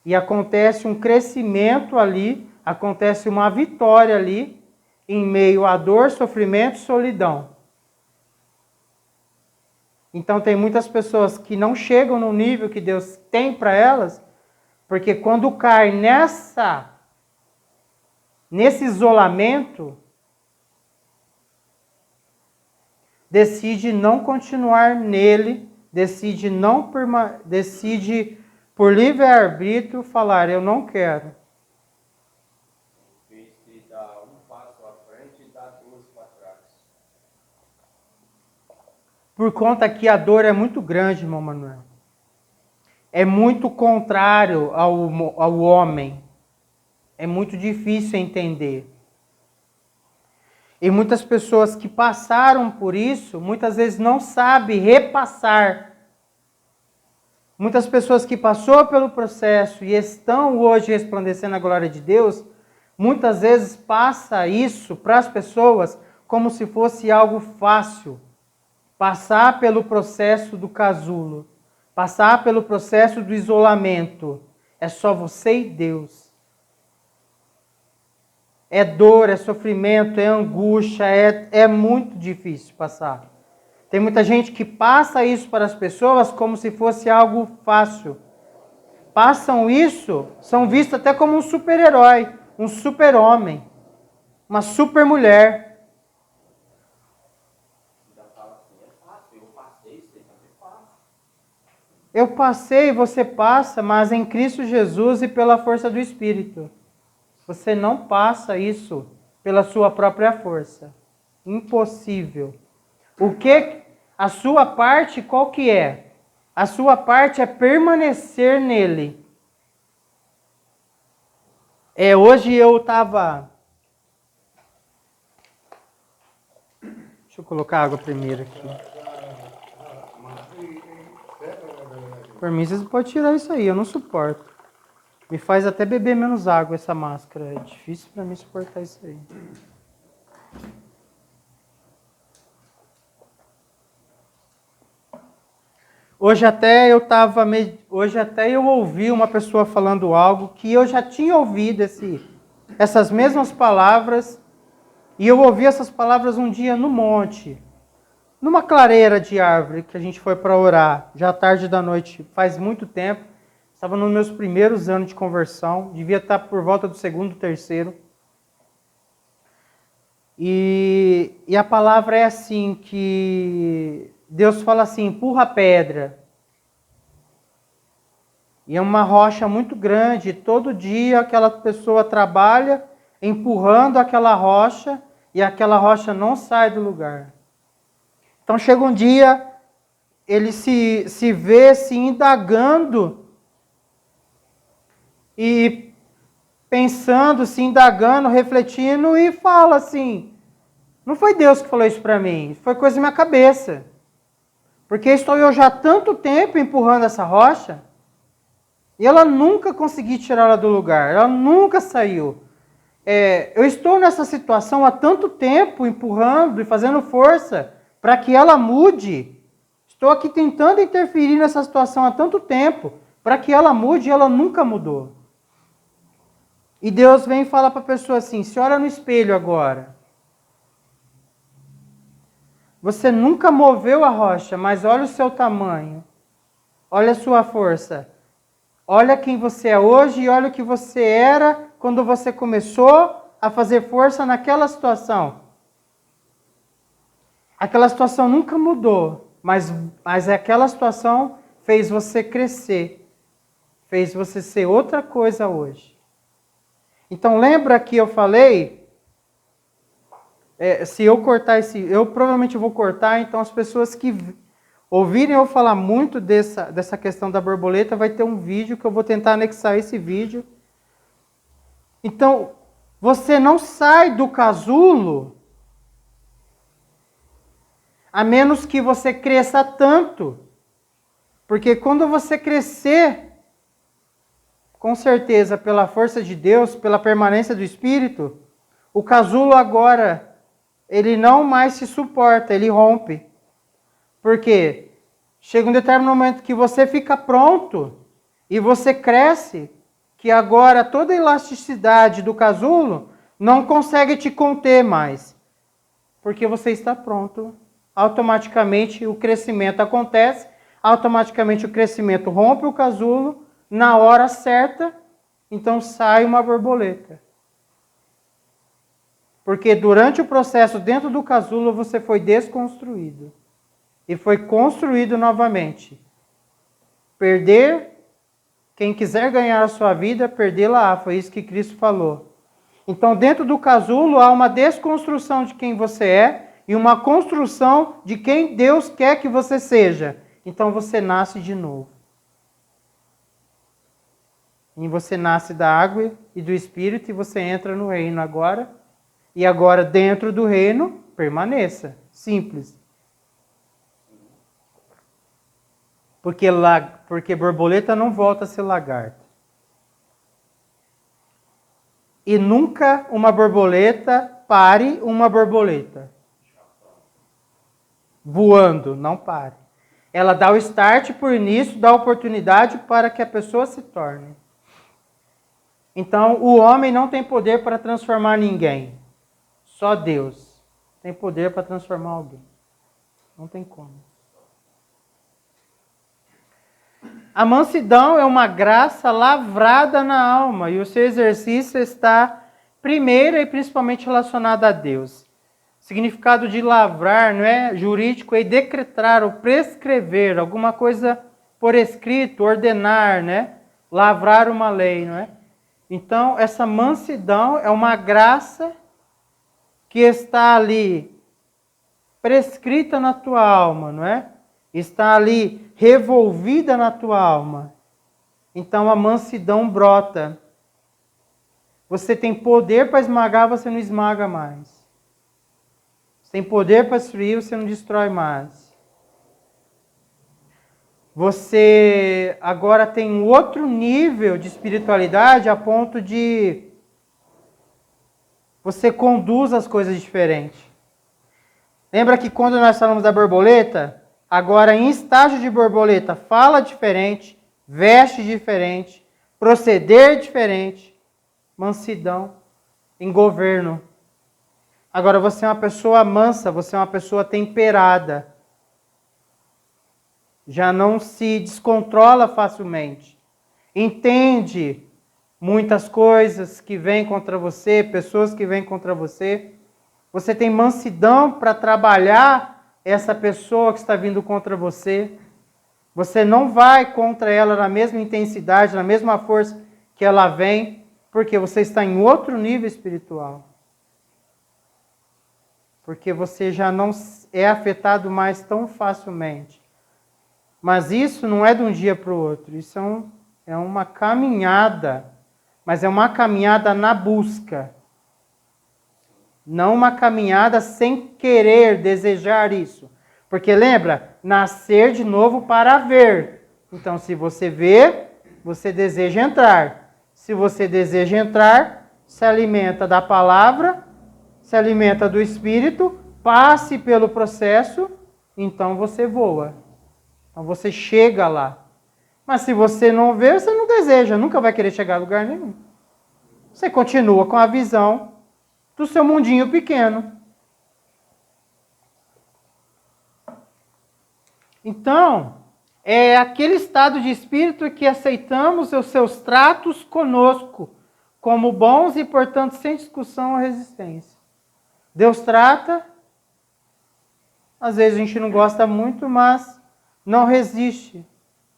E acontece um crescimento ali, acontece uma vitória ali, em meio à dor, sofrimento e solidão. Então tem muitas pessoas que não chegam no nível que Deus tem para elas, porque quando cai nesse isolamento, decide não continuar nele, decide por livre-arbítrio falar, eu não quero. Em vez de dar um passo à frente, dá dois para trás. Por conta que a dor é muito grande, irmão Manuel. É muito contrário ao homem. É muito difícil entender. E muitas pessoas que passaram por isso, muitas vezes não sabem repassar. Muitas pessoas que passaram pelo processo e estão hoje resplandecendo a glória de Deus, muitas vezes passa isso para as pessoas como se fosse algo fácil. Passar pelo processo do casulo, passar pelo processo do isolamento, é só você e Deus. É dor, é sofrimento, é angústia, é muito difícil passar. Tem muita gente que passa isso para as pessoas como se fosse algo fácil. Passam isso, são vistos até como um super-herói, um super-homem, uma super-mulher. Ainda fala assim, é fácil, eu passei, isso aí também é fácil. Eu passei, você passa, mas em Cristo Jesus e pela força do Espírito. Você não passa isso pela sua própria força. Impossível. O que a sua parte qual que é? A sua parte é permanecer nele. Hoje eu estava... Deixa eu colocar água primeiro aqui. Por mim, vocês podem tirar isso aí, eu não suporto. Me faz até beber menos água essa máscara. É difícil para mim suportar isso aí. Hoje até eu ouvi uma pessoa falando algo que eu já tinha ouvido essas mesmas palavras, e eu ouvi essas palavras um dia no monte, numa clareira de árvore que a gente foi para orar, já tarde da noite, faz muito tempo. Estava nos meus primeiros anos de conversão, devia estar por volta do segundo, terceiro. E a palavra é assim, que Deus fala assim, empurra a pedra. E é uma rocha muito grande, todo dia aquela pessoa trabalha empurrando aquela rocha, e aquela rocha não sai do lugar. Então chega um dia, ele se vê se indagando, e pensando, se indagando, refletindo, e fala assim, não foi Deus que falou isso para mim, foi coisa da minha cabeça. Porque estou eu já há tanto tempo empurrando essa rocha, e ela nunca consegui tirá-la do lugar, ela nunca saiu. Eu estou nessa situação há tanto tempo, empurrando e fazendo força para que ela mude. Estou aqui tentando interferir nessa situação há tanto tempo, para que ela mude, e ela nunca mudou. E Deus vem e fala para a pessoa assim, se olha no espelho agora. Você nunca moveu a rocha, mas olha o seu tamanho. Olha a sua força. Olha quem você é hoje e olha o que você era quando você começou a fazer força naquela situação. Aquela situação nunca mudou, mas aquela situação fez você crescer. Fez você ser outra coisa hoje. Então lembra que eu falei, se eu cortar eu provavelmente vou cortar, então as pessoas que ouvirem eu falar muito dessa questão da borboleta, vai ter um vídeo que eu vou tentar anexar esse vídeo. Então, você não sai do casulo a menos que você cresça tanto. Porque quando você crescer, com certeza, pela força de Deus, pela permanência do Espírito, o casulo agora, ele não mais se suporta, ele rompe. Por quê? Chega um determinado momento que você fica pronto e você cresce, que agora toda a elasticidade do casulo não consegue te conter mais. Porque você está pronto. Automaticamente o crescimento acontece, automaticamente o crescimento rompe o casulo, na hora certa, então sai uma borboleta. Porque durante o processo dentro do casulo você foi desconstruído. E foi construído novamente. Quem quiser ganhar a sua vida, perdê-la-á. Foi isso que Cristo falou. Então, dentro do casulo, há uma desconstrução de quem você é e uma construção de quem Deus quer que você seja. Então, você nasce de novo. E você nasce da água e do Espírito e você entra no reino agora. E agora, dentro do reino, permaneça. Simples. Porque borboleta não volta a ser lagarto. E nunca uma borboleta pare uma borboleta. Voando, não pare. Ela dá o start, por início, dá oportunidade para que a pessoa se torne. Então, o homem não tem poder para transformar ninguém. Só Deus tem poder para transformar alguém. Não tem como. A mansidão é uma graça lavrada na alma e o seu exercício está primeiro e principalmente relacionado a Deus. O significado de lavrar não é jurídico, é decretar ou prescrever alguma coisa por escrito, ordenar, né? Lavrar uma lei, não é? Então, essa mansidão é uma graça que está ali prescrita na tua alma, não é? Está ali revolvida na tua alma. Então a mansidão brota. Você tem poder para esmagar, você não esmaga mais. Você tem poder para destruir, você não destrói mais. Você agora tem um outro nível de espiritualidade a ponto de você conduz as coisas diferentes. Lembra que quando nós falamos da borboleta, agora em estágio de borboleta, fala diferente, veste diferente, proceder diferente, mansidão em governo. Agora você é uma pessoa mansa, você é uma pessoa temperada. Já não se descontrola facilmente. Entende muitas coisas que vêm contra você, pessoas que vêm contra você. Você tem mansidão para trabalhar essa pessoa que está vindo contra você. Você não vai contra ela na mesma intensidade, na mesma força que ela vem, porque você está em outro nível espiritual. Porque você já não é afetado mais tão facilmente. Mas isso não é de um dia para o outro, isso é uma caminhada, mas é uma caminhada na busca. Não uma caminhada sem querer, desejar isso. Porque lembra, nascer de novo para ver. Então, se você vê, você deseja entrar. Se você deseja entrar, se alimenta da palavra, se alimenta do Espírito, passe pelo processo, então você voa. Então você chega lá. Mas se você não vê, você não deseja, nunca vai querer chegar a lugar nenhum. Você continua com a visão do seu mundinho pequeno. Então, é aquele estado de espírito que aceitamos os seus tratos conosco como bons e, portanto, sem discussão ou resistência. Deus trata, às vezes a gente não gosta muito, mas não resiste.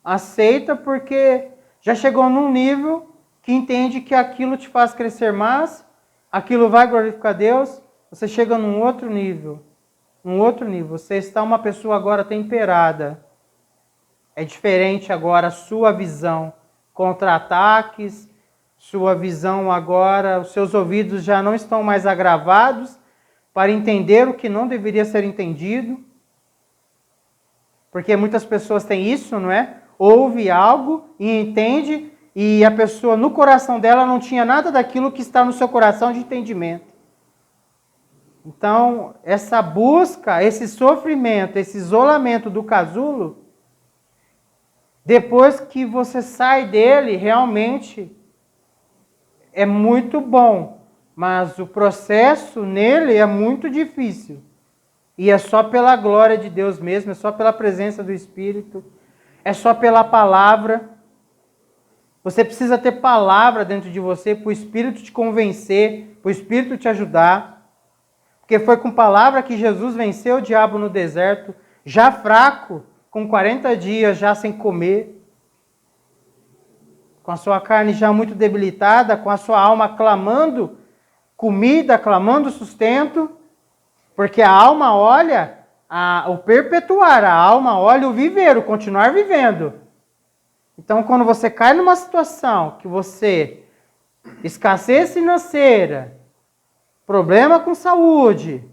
Aceita porque já chegou num nível que entende que aquilo te faz crescer mais, aquilo vai glorificar Deus, você chega num outro nível. Você está uma pessoa agora temperada. É diferente agora a sua visão contra ataques, sua visão agora, os seus ouvidos já não estão mais agravados para entender o que não deveria ser entendido. Porque muitas pessoas têm isso, não é? Ouve algo e entende, e a pessoa no coração dela não tinha nada daquilo que está no seu coração de entendimento. Então, essa busca, esse sofrimento, esse isolamento do casulo, depois que você sai dele, realmente é muito bom. Mas o processo nele é muito difícil. E é só pela glória de Deus mesmo, é só pela presença do Espírito, é só pela palavra. Você precisa ter palavra dentro de você para o Espírito te convencer, para o Espírito te ajudar. Porque foi com palavra que Jesus venceu o diabo no deserto, já fraco, com 40 dias já sem comer, com a sua carne já muito debilitada, com a sua alma clamando comida, clamando sustento, porque a alma olha o perpetuar, a alma olha o viver, o continuar vivendo. Então, quando você cai numa situação que você, escassez financeira, problema com saúde,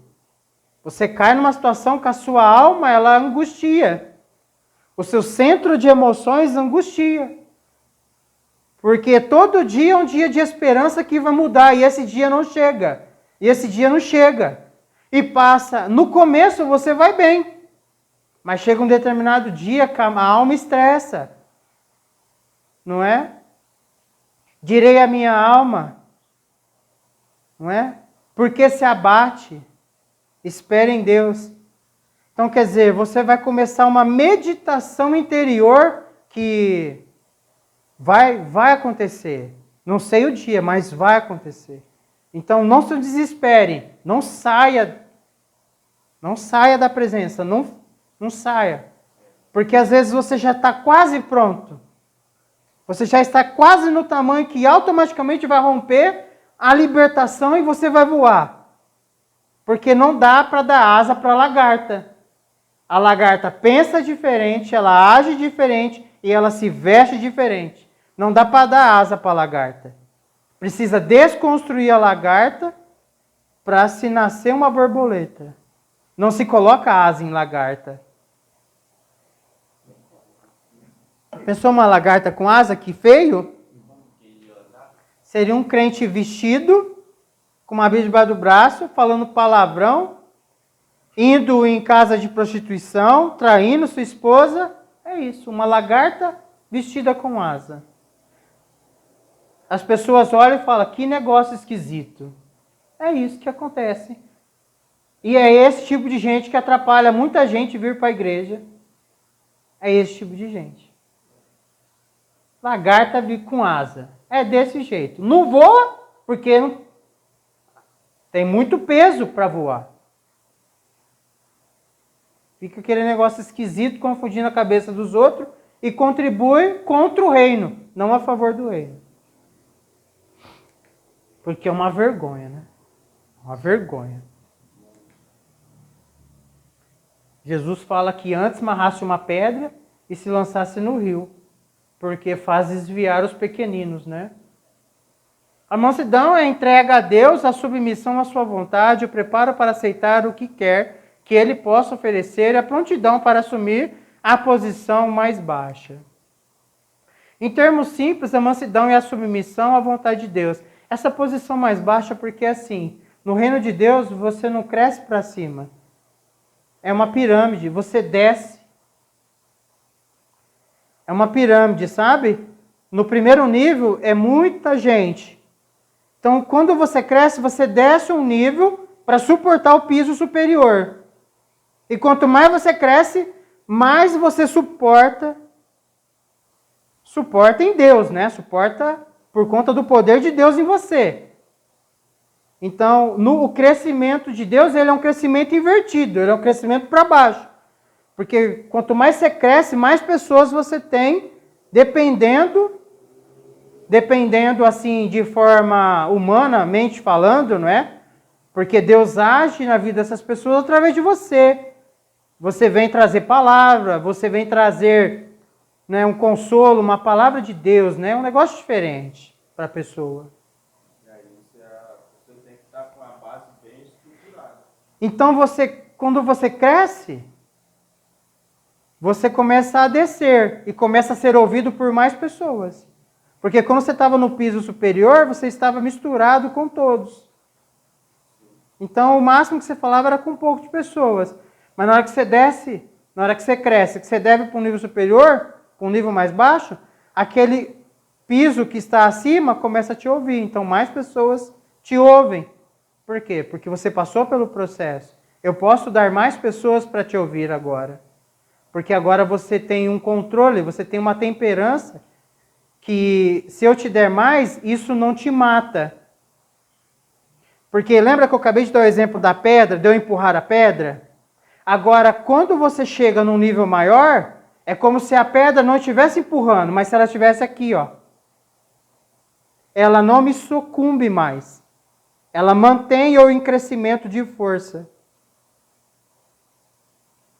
você cai numa situação que a sua alma, ela angustia. O seu centro de emoções angustia. Porque todo dia é um dia de esperança que vai mudar, e esse dia não chega. E esse dia não chega. E passa, no começo você vai bem, mas chega um determinado dia que a alma estressa. Não é? Direi a minha alma, não é? Porque se abate, espere em Deus. Então, quer dizer, você vai começar uma meditação interior que vai acontecer. Não sei o dia, mas vai acontecer. Então, não se desespere, não saia da presença, não saia. Porque às vezes você já está quase pronto. Você já está quase no tamanho que automaticamente vai romper a libertação e você vai voar. Porque não dá para dar asa para a lagarta. A lagarta pensa diferente, ela age diferente e ela se veste diferente. Não dá para dar asa para a lagarta. Precisa desconstruir a lagarta para se nascer uma borboleta. Não se coloca asa em lagarta. Pensou uma lagarta com asa? Que feio? Seria um crente vestido, com uma Bíblia debaixo do braço, falando palavrão, indo em casa de prostituição, traindo sua esposa. É isso, uma lagarta vestida com asa. As pessoas olham e falam, que negócio esquisito. É isso que acontece. E é esse tipo de gente que atrapalha muita gente vir para a igreja. É esse tipo de gente. Lagarta com asa. É desse jeito. Não voa, porque tem muito peso para voar. Fica aquele negócio esquisito, confundindo a cabeça dos outros e contribui contra o reino, não a favor do reino. Porque é uma vergonha, né? Uma vergonha. Jesus fala que antes amarrasse uma pedra e se lançasse no rio, porque faz desviar os pequeninos, né? A mansidão é a entrega a Deus, a submissão à sua vontade, o preparo para aceitar o que quer que Ele possa oferecer e a prontidão para assumir a posição mais baixa. Em termos simples, a mansidão é a submissão à vontade de Deus. Essa posição mais baixa porque, assim, no reino de Deus você não cresce para cima. É uma pirâmide, você desce. É uma pirâmide, sabe? No primeiro nível é muita gente. Então, quando você cresce, você desce um nível para suportar o piso superior. E quanto mais você cresce, mais você suporta em Deus, né? Suporta por conta do poder de Deus em você. Então, o crescimento de Deus, ele é um crescimento invertido, ele é um crescimento para baixo. Porque quanto mais você cresce, mais pessoas você tem, dependendo assim, de forma humanamente falando, não é? Porque Deus age na vida dessas pessoas através de você. Você vem trazer palavra, você vem trazer, né, um consolo, uma palavra de Deus, né? Um negócio diferente para a pessoa. Então, quando você cresce, você começa a descer e começa a ser ouvido por mais pessoas. Porque quando você estava no piso superior, você estava misturado com todos. Então, o máximo que você falava era com um pouco de pessoas. Mas na hora que você desce, na hora que você cresce, que você deve para um nível superior, para um nível mais baixo, aquele piso que está acima começa a te ouvir. Então, mais pessoas te ouvem. Por quê? Porque você passou pelo processo. Eu posso dar mais pessoas para te ouvir agora. Porque agora você tem um controle, você tem uma temperança que, se eu te der mais, isso não te mata. Porque lembra que eu acabei de dar o exemplo da pedra, de eu empurrar a pedra? Agora, quando você chega num nível maior, é como se a pedra não estivesse empurrando, mas se ela estivesse aqui, ó. Ela não me sucumbe mais. Ela mantém eu em crescimento de força.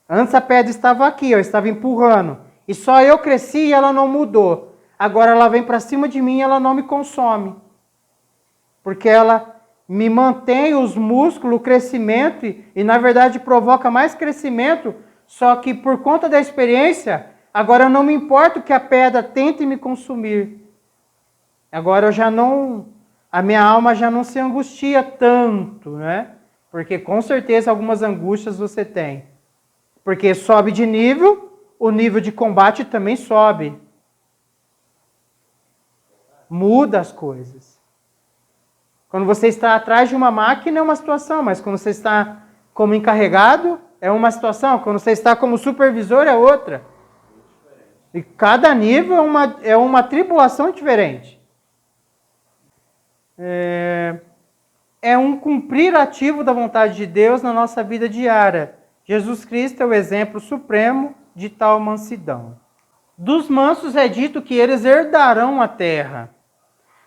Antes a pedra estava aqui, eu estava empurrando. E só eu cresci e ela não mudou. Agora ela vem para cima de mim e ela não me consome. Porque ela me mantém os músculos, o crescimento, e na verdade provoca mais crescimento, só que por conta da experiência, agora eu não me importo que a pedra tente me consumir. Agora eu já não, a minha alma já não se angustia tanto, né? Porque com certeza algumas angústias você tem. Porque sobe de nível, o nível de combate também sobe. Muda as coisas. Quando você está atrás de uma máquina é uma situação, mas quando você está como encarregado é uma situação, quando você está como supervisor é outra. E cada nível é uma tribulação diferente. É um cumprir ativo da vontade de Deus na nossa vida diária. Jesus Cristo é o exemplo supremo de tal mansidão. Dos mansos é dito que eles herdarão a terra.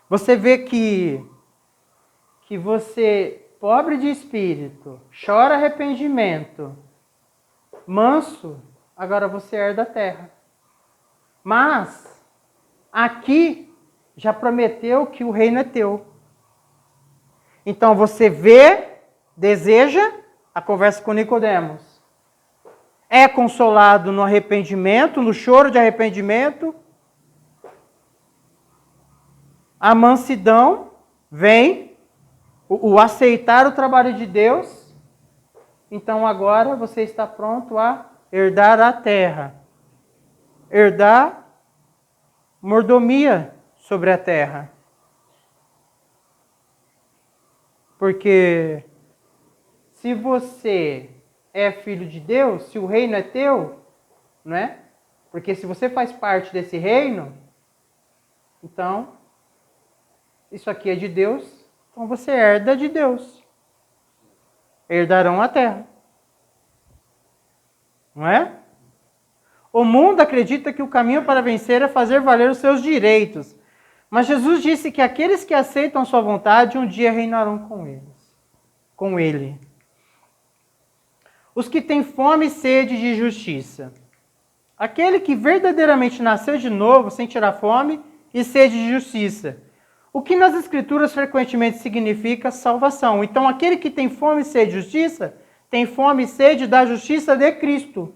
Você vê que você, pobre de espírito, chora arrependimento, manso, agora você herda a terra. Mas, aqui, já prometeu que o reino é teu. Então, você vê, deseja, a conversa com Nicodemos. É consolado no arrependimento, no choro de arrependimento. A mansidão vem, o aceitar o trabalho de Deus. Então agora você está pronto a herdar a terra. Herdar mordomia sobre a terra. Porque se você é filho de Deus, se o reino é teu, né? Porque se você faz parte desse reino, então isso aqui é de Deus, então você herda de Deus. Herdarão a terra. Não é? O mundo acredita que o caminho para vencer é fazer valer os seus direitos. Mas Jesus disse que aqueles que aceitam a sua vontade um dia reinarão com eles. Com ele. Os que têm fome e sede de justiça. Aquele que verdadeiramente nasceu de novo sentirá fome e sede de justiça. O que nas Escrituras frequentemente significa salvação. Então, aquele que tem fome e sede de justiça, tem fome e sede da justiça de Cristo.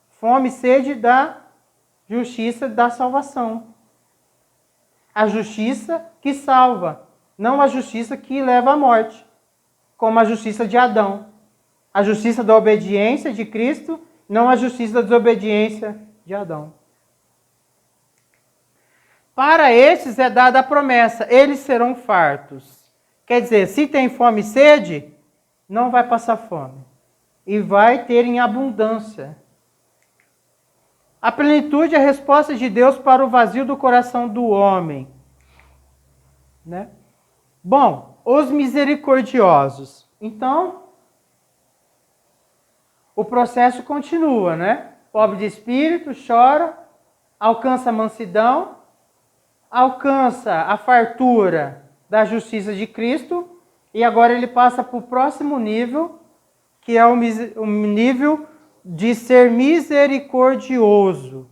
Fome e sede da justiça da salvação. A justiça que salva, não a justiça que leva à morte, como a justiça de Adão. A justiça da obediência de Cristo, não a justiça da desobediência de Adão. Para esses é dada a promessa, eles serão fartos. Quer dizer, se tem fome e sede, não vai passar fome. E vai ter em abundância. A plenitude é a resposta de Deus para o vazio do coração do homem. Né? Bom, os misericordiosos. Então, o processo continua, né? Pobre de espírito, chora, alcança a mansidão, alcança a fartura da justiça de Cristo e agora ele passa para o próximo nível, que é o nível de ser misericordioso.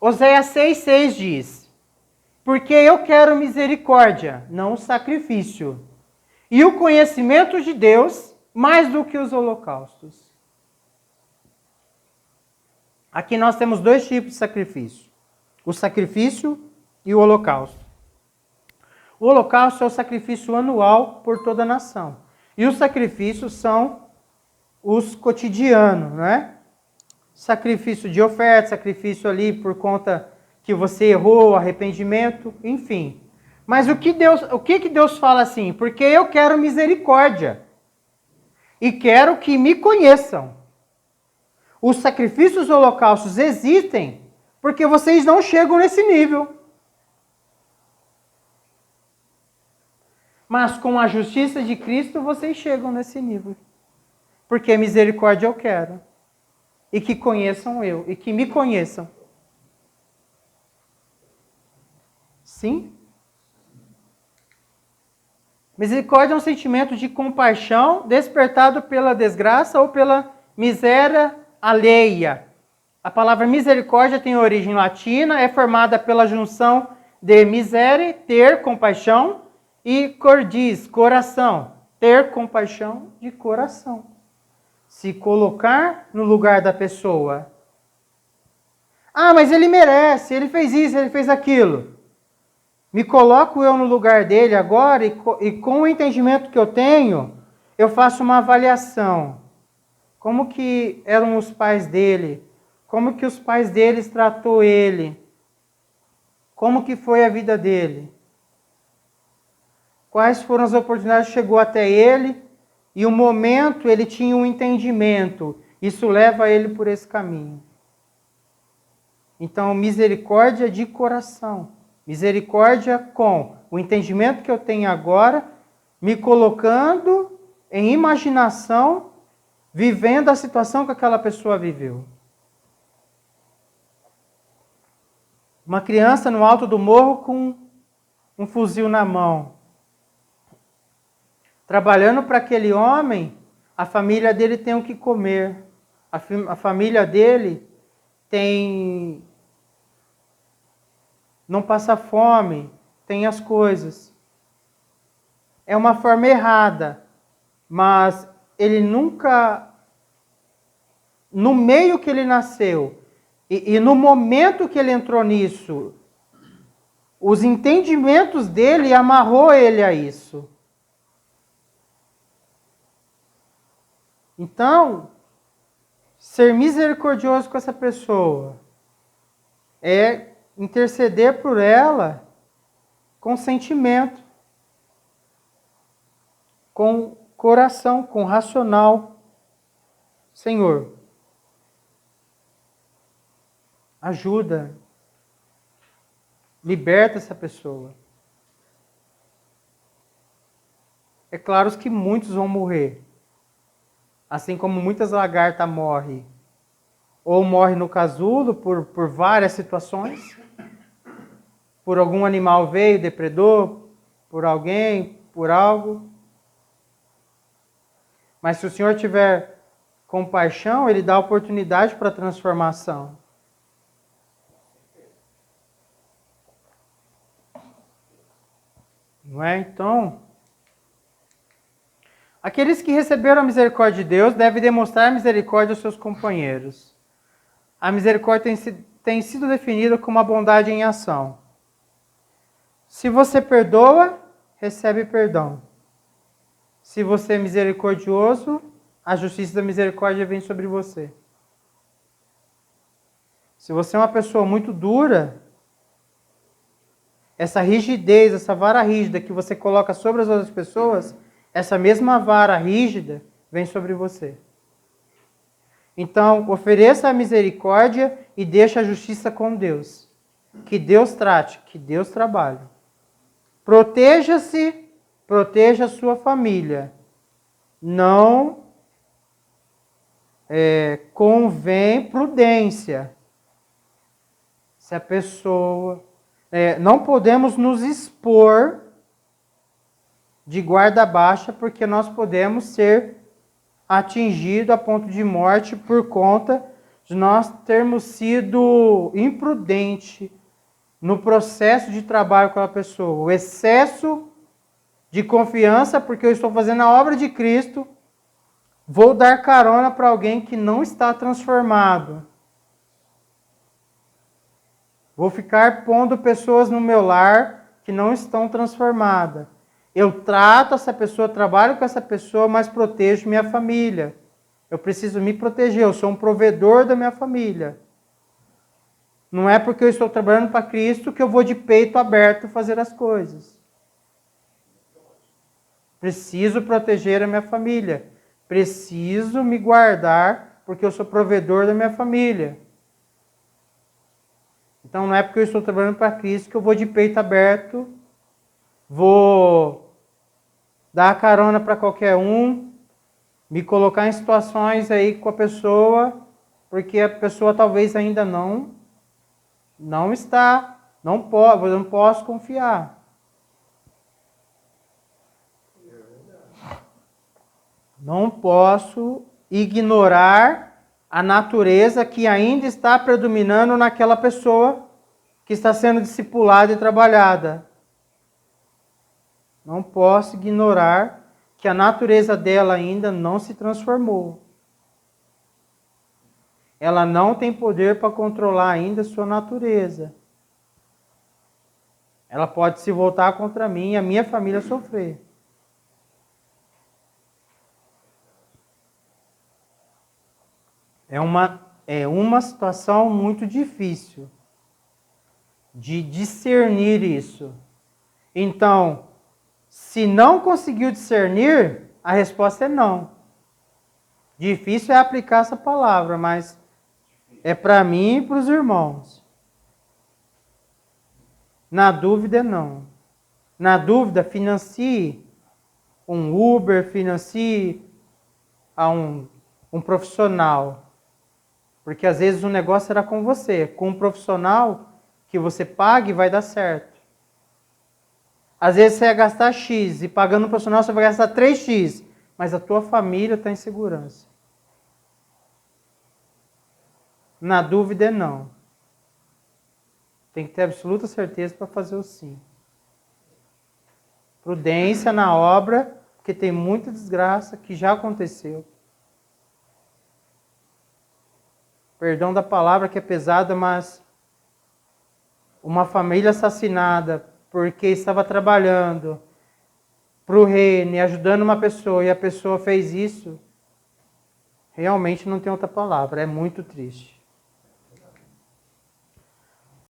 Oséias 6,6 diz: porque eu quero misericórdia, não sacrifício, e o conhecimento de Deus mais do que os holocaustos. Aqui nós temos dois tipos de sacrifício: o sacrifício e o holocausto. O holocausto é o sacrifício anual por toda a nação. E os sacrifícios são os cotidianos, né? Sacrifício de oferta, sacrifício ali por conta que você errou, arrependimento, enfim. Mas o que Deus fala assim? Porque eu quero misericórdia e quero que me conheçam. Os sacrifícios holocaustos existem porque vocês não chegam nesse nível. Mas com a justiça de Cristo vocês chegam nesse nível. Porque misericórdia eu quero. E que conheçam eu, e que me conheçam. Sim? Misericórdia é um sentimento de compaixão despertado pela desgraça ou pela miséria alheia. A palavra misericórdia tem origem latina, é formada pela junção de misere, ter, compaixão, e cordis, coração, ter compaixão de coração. Se colocar no lugar da pessoa. Ah, mas ele merece, ele fez isso, ele fez aquilo. Me coloco eu no lugar dele agora e com o entendimento que eu tenho, eu faço uma avaliação. Como que eram os pais dele? Como que os pais deles tratou ele? Como que foi a vida dele? Quais foram as oportunidades que chegou até ele? E o momento ele tinha um entendimento. Isso leva ele por esse caminho. Então, misericórdia de coração. Misericórdia com o entendimento que eu tenho agora, me colocando em imaginação, vivendo a situação que aquela pessoa viveu. Uma criança no alto do morro com um fuzil na mão. Trabalhando para aquele homem, a família dele tem o que comer. A família dele tem... não passa fome, tem as coisas. É uma forma errada, mas ele nunca... No meio que ele nasceu, e no momento que ele entrou nisso, os entendimentos dele amarrou ele a isso. Então, ser misericordioso com essa pessoa é interceder por ela com sentimento, com coração, com racional. Senhor, ajuda, liberta essa pessoa. É claro que muitos vão morrer. Assim como muitas lagartas morrem, ou morrem no casulo por várias situações, por algum animal veio, depredou, por alguém, por algo. Mas se o Senhor tiver compaixão, Ele dá oportunidade para transformação. Não é? Então, aqueles que receberam a misericórdia de Deus devem demonstrar misericórdia aos seus companheiros. A misericórdia tem sido definida como a bondade em ação. Se você perdoa, recebe perdão. Se você é misericordioso, a justiça da misericórdia vem sobre você. Se você é uma pessoa muito dura, essa rigidez, essa vara rígida que você coloca sobre as outras pessoas, essa mesma vara rígida vem sobre você. Então, ofereça a misericórdia e deixe a justiça com Deus. Que Deus trate, que Deus trabalhe. Proteja-se, proteja a sua família. Não convém prudência. Se a pessoa... não podemos nos expor de guarda baixa, porque nós podemos ser atingidos a ponto de morte por conta de nós termos sido imprudentes no processo de trabalho com a pessoa. O excesso de confiança, porque eu estou fazendo a obra de Cristo, vou dar carona para alguém que não está transformado. Vou ficar pondo pessoas no meu lar que não estão transformadas. Eu trato essa pessoa, trabalho com essa pessoa, mas protejo minha família. Eu preciso me proteger, eu sou um provedor da minha família. Não é porque eu estou trabalhando para Cristo que eu vou de peito aberto fazer as coisas. Preciso proteger a minha família. Preciso me guardar porque eu sou provedor da minha família. Então não é porque eu estou trabalhando para Cristo que eu vou de peito aberto, vou dar carona para qualquer um, me colocar em situações aí com a pessoa, porque a pessoa talvez ainda não está, não posso confiar. Não posso ignorar a natureza que ainda está predominando naquela pessoa que está sendo discipulada e trabalhada. Não posso ignorar que a natureza dela ainda não se transformou. Ela não tem poder para controlar ainda a sua natureza. Ela pode se voltar contra mim e a minha família sofrer. É uma situação muito difícil de discernir isso. Então, se não conseguiu discernir, a resposta é não. Difícil é aplicar essa palavra, mas é para mim e para os irmãos. Na dúvida, é não. Na dúvida, financie um Uber, financie a um profissional. Porque às vezes o negócio era com você. Com um profissional que você pague, vai dar certo. Às vezes você ia gastar X e pagando um profissional você vai gastar 3X. Mas a tua família está em segurança. Na dúvida é não. Tem que ter absoluta certeza para fazer o sim. Prudência na obra, porque tem muita desgraça que já aconteceu. Perdão da palavra que é pesada, mas uma família assassinada porque estava trabalhando para o reino e ajudando uma pessoa e a pessoa fez isso, realmente não tem outra palavra, é muito triste.